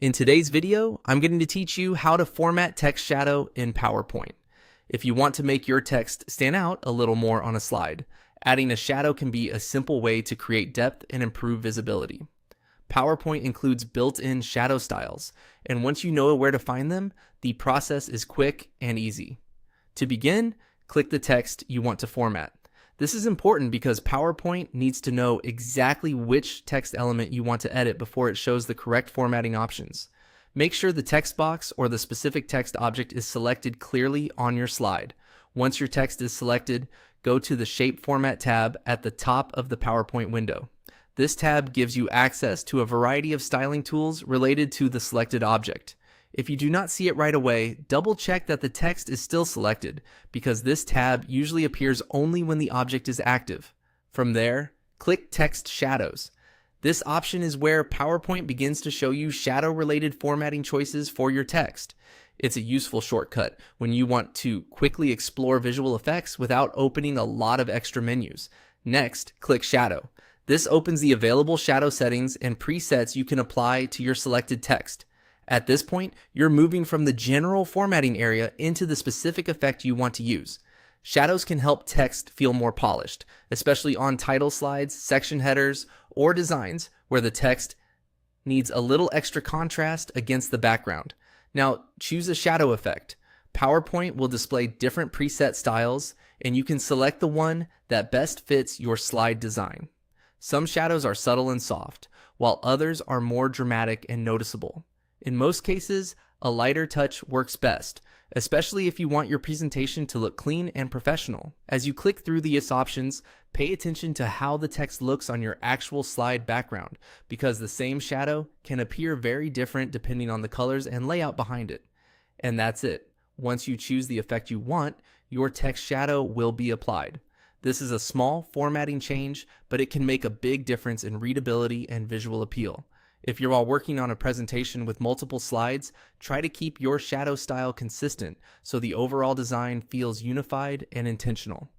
In today's video, I'm going to teach you how to format text shadow in PowerPoint. If you want to make your text stand out a little more on a slide, adding a shadow can be a simple way to create depth and improve visibility. PowerPoint includes built-in shadow styles, and once you know where to find them, the process is quick and easy. To begin, click the text you want to format. This is important because PowerPoint needs to know exactly which text element you want to edit before it shows the correct formatting options. Make sure the text box or the specific text object is selected clearly on your slide. Once your text is selected, go to the Shape Format tab at the top of the PowerPoint window. This tab gives you access to a variety of styling tools related to the selected object. If you do not see it right away, double check that the text is still selected, because this tab usually appears only when the object is active. From there, click Text Shadows. This option is where PowerPoint begins to show you shadow-related formatting choices for your text. It's a useful shortcut when you want to quickly explore visual effects without opening a lot of extra menus. Next, click Shadow. This opens the available shadow settings and presets you can apply to your selected text. At this point, you're moving from the general formatting area into the specific effect you want to use. Shadows can help text feel more polished, especially on title slides, section headers, or designs where the text needs a little extra contrast against the background. Now, choose a shadow effect. PowerPoint will display different preset styles, and you can select the one that best fits your slide design. Some shadows are subtle and soft, while others are more dramatic and noticeable. In most cases, a lighter touch works best, especially if you want your presentation to look clean and professional. As you click through these options, pay attention to how the text looks on your actual slide background, because the same shadow can appear very different depending on the colors and layout behind it. And that's it. Once you choose the effect you want, your text shadow will be applied. This is a small formatting change, but it can make a big difference in readability and visual appeal. If you're all working on a presentation with multiple slides, try to keep your shadow style consistent so the overall design feels unified and intentional.